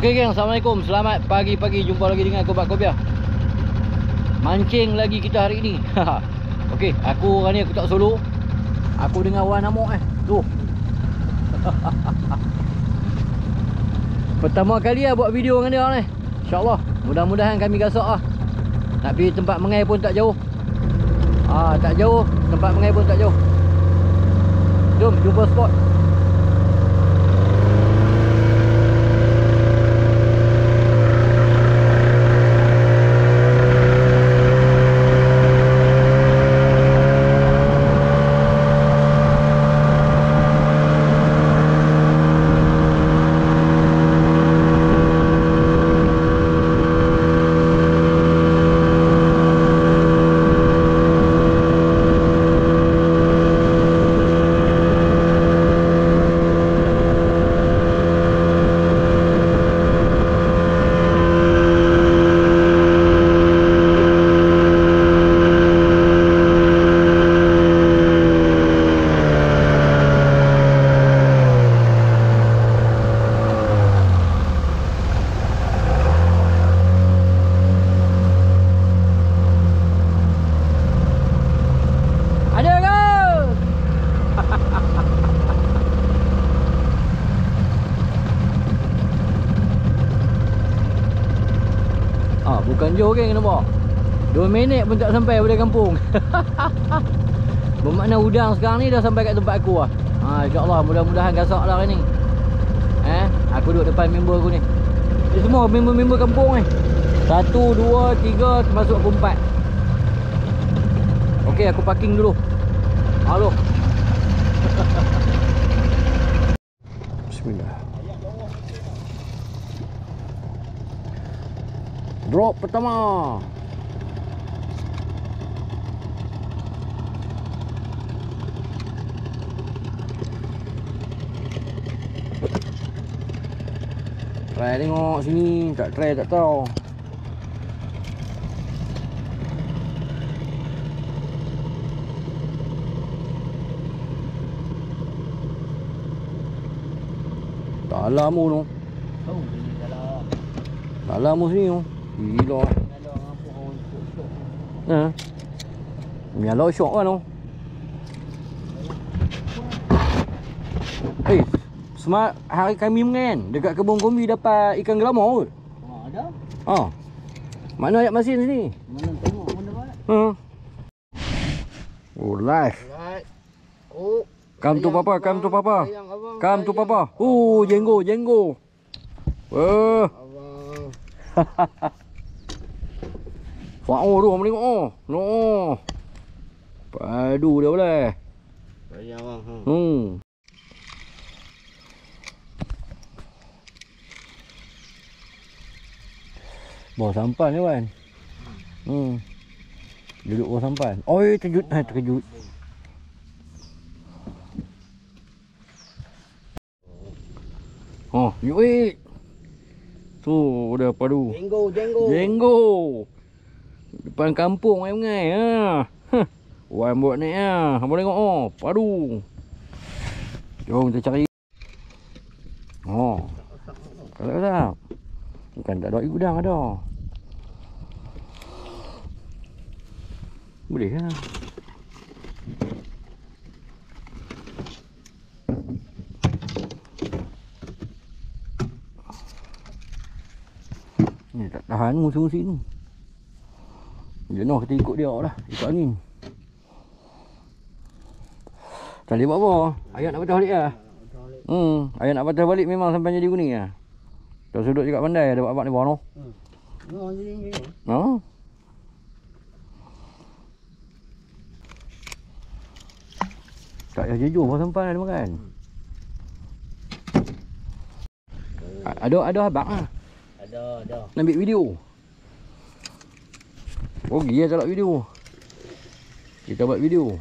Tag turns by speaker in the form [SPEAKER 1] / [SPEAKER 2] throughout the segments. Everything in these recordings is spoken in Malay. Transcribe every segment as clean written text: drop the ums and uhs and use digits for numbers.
[SPEAKER 1] Okey geng, Assalamualaikum. Selamat pagi-pagi, jumpa lagi dengan Kobak Kobiah. Mancing lagi kita hari ini. Okey, aku hari ni aku tak solo. Aku dengan Wan Amok tu. Pertama kali buat video dengan dia ni. InsyaAllah, mudah-mudahan kami gasak nak pergi tempat mengai pun tak jauh. Tak jauh, tempat mengai pun tak jauh. Jom jumpa spot. Bukan jauh geng nampak. 2 minit pun tak sampai pada kampung. Bermakna udang sekarang ni dah sampai kat tempat aku lah. InsyaAllah mudah-mudahan gasak lah hari ni. Aku duduk depan member aku ni. Ni semua member-member kampung ni. 1, 2, 3 termasuk aku 4. Okey, aku parking dulu. Halo. Bismillah. Drop pertama. Try tengok sini, tak try tak tahu. Dalam tu. Dalam sini tu. Gila. Mialau syok kan tu. Smart hari kami mengen dekat kebun kombi dapat ikan gelama kot. Ada? Mana ayat masin sini?
[SPEAKER 2] Mana tengok mana dapat?
[SPEAKER 1] Oh, live. Come to papa, come to papa. Come to papa. Jenggo. Wow tu, orang tengok no. Padu dia boleh.
[SPEAKER 2] Sayang bang.
[SPEAKER 1] Bawah sampan ni Wan. Duduk bawah sampan. Oi, terkejut. Yuk. Tu udah padu. Jenggo. Depan kampung mengai. Wan buat ni Abang tengok padu. Jom kita cari. Kalau bukan tak ada udang ada. Boleh lah. Ni tak tahan musim-musim ni. Jenuh kita ikut dia lah. Ikut angin. Tak boleh buat apa. Ayat nak patah balik lah. Ayat nak patah balik memang sampai jadi kuning lah. Kau sudut juga pandai ada abang ni bawah tu. Tak payah jujur bawah sampan ada makan. Ada abang lah.
[SPEAKER 2] Ada.
[SPEAKER 1] Nak ambil video. Pergi lah tak video. Kita buat video.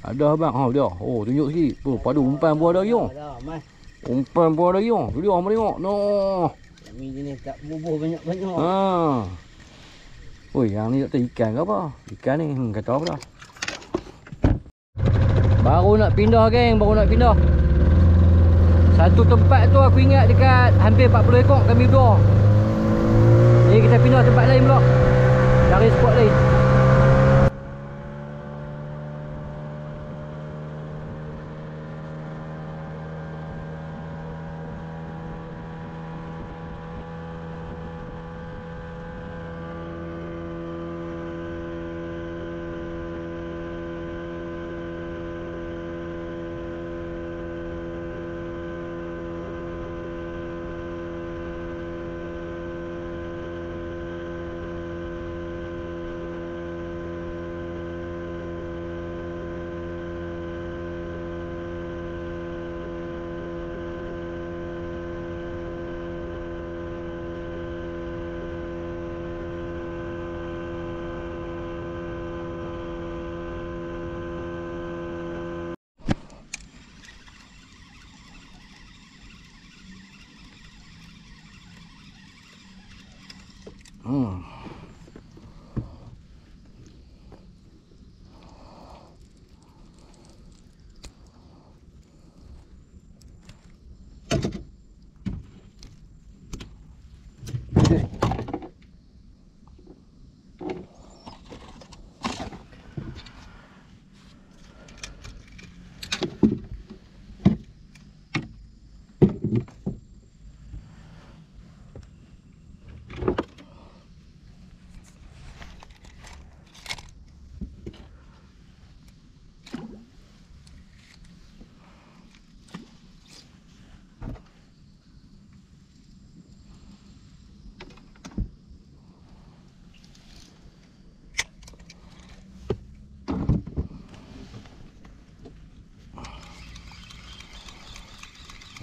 [SPEAKER 1] Ada abang. Dia. Tunjuk sikit. Padu umpan pun ada lagi. Umpan pun ada lagi. Tu dia abang tengok. No.
[SPEAKER 2] Kami jenis tak bubuh banyak-banyak.
[SPEAKER 1] Yang ni tak tahu ikan ke apa. Ikan ni kata apa dah. Baru nak pindah geng. Satu tempat tu aku ingat dekat hampir 40 ekor kami berdua. Jadi kita pindah tempat lain pula. Cari spot lain.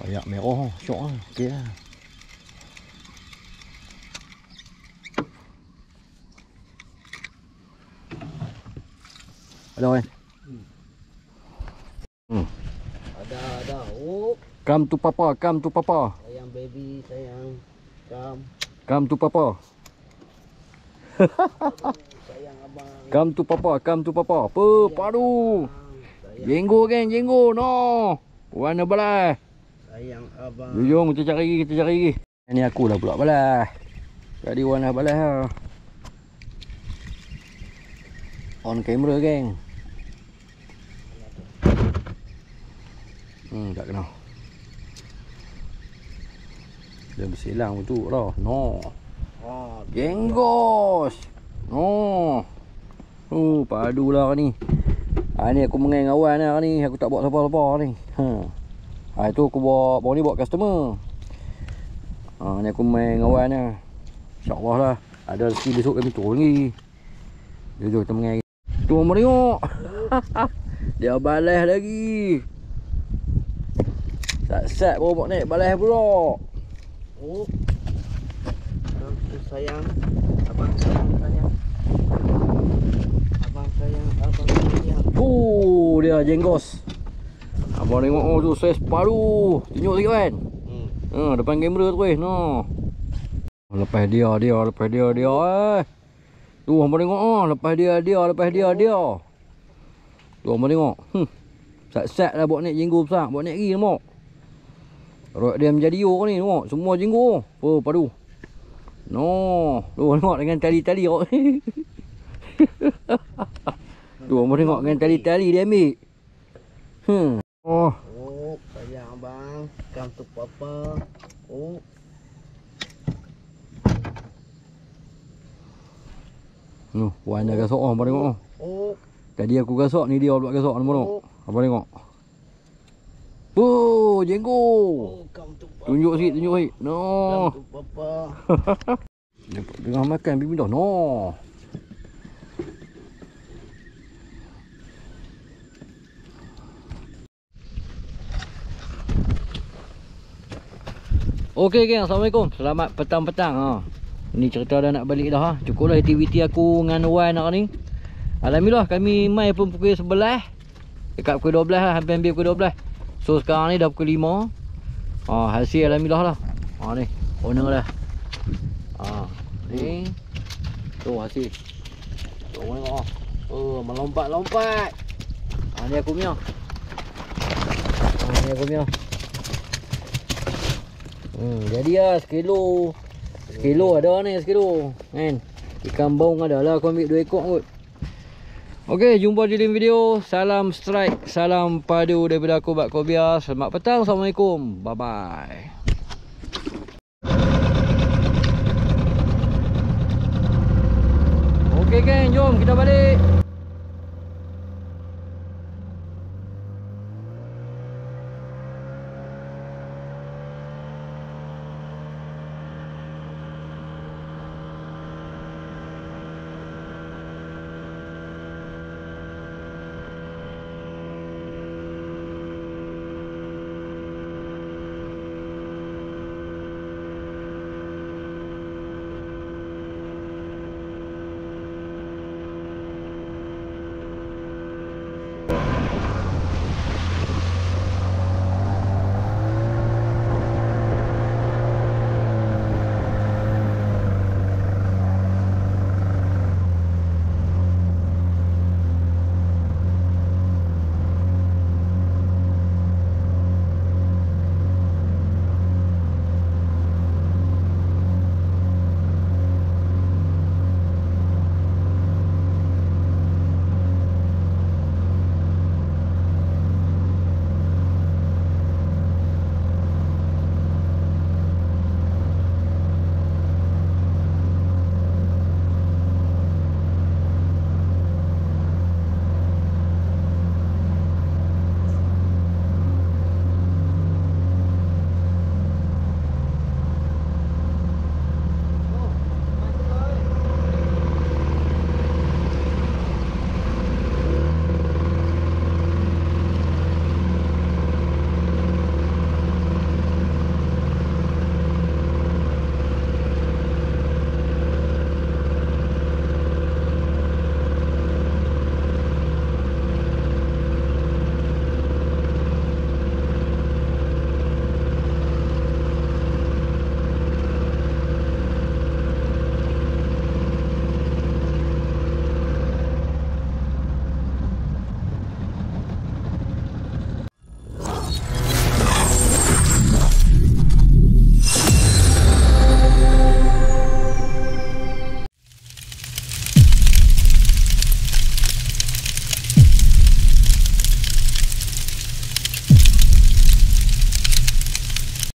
[SPEAKER 1] Banyak merah, syok lah. Okey lah. Ada kan?
[SPEAKER 2] Ada. Oh.
[SPEAKER 1] Come to papa, come to papa.
[SPEAKER 2] Sayang baby, sayang.
[SPEAKER 1] Come to papa.
[SPEAKER 2] Sayang abang.
[SPEAKER 1] Come to papa, come to papa. Apa? Padu. Jenggo kan, jenggo. No. Warna belah.
[SPEAKER 2] Sayang abang.
[SPEAKER 1] Jom kita cari lagi. Ni aku dah pula balas. Jadi warna balas lah. On camera geng. Tak kena. Dia bersilang betul lah. No. Jenggos. No. Padu lah ni. Ni aku mengai ngawan lah ni. Aku tak bawa siapa-siapa ni. Itu aku bawa ni buat customer. Ni aku main ngawan lah. InsyaAllah lah. Ada rezeki besok kami turun lagi. Jom kita mengai. Tu orang tengok. Dia balas lagi. Sat-sat baru buat naik balas pula.
[SPEAKER 2] Oh. Sayang. Abang sayang. Abang sayang.
[SPEAKER 1] Dia jenggos. Abang tengok tu saiz paru. Tunjuk sikit kan. Depan kamera tu weh. No. Lepas dia. Tu abang tengok lepas dia. Tu abang tengok. Sat-sat lah buat naik jenggo besar. Buat naik lagi nampak. Rot dia menjadi yo ni tengok. Semua jenggo. Padu. No. Tu tengok dengan tali-tali. Tu abang tengok dengan tali-tali dia ambil.
[SPEAKER 2] Sayang abang. Come to papa.
[SPEAKER 1] Warna gasok abang tengok. Tadi aku gasok ni dia pula gasok nampak tengok. Abang tengok. Jenggo. Tunjuk sikit. No.
[SPEAKER 2] Come to papa.
[SPEAKER 1] Tengah makan bibi dah. No. Okey geng, assalamualaikum. Selamat petang-petang. Ni cerita dah nak balik dah. Cukuplah aktiviti aku dengan Wan hari ni. Alhamdulillah kami mai pun pukul 11. Dekat pukul 12 lah, hampir pukul 12. So sekarang ni dah pukul 5. Hasil alhamdulillah lah. Ni owner dah. Ni tu hasil. Tu tengok. Melompat-lompat. Ni aku punya. Ni aku punya. Jadi lah sekilo. Sekilo ada ni sekilo. Kan? Ikan baung ada lah. Aku ambil 2 ekor kot. Okey, jumpa di lain video. Salam strike, salam padu daripada aku Bak Kobiar. Selamat petang. Assalamualaikum. Bye bye. Okey geng, jom kita balik.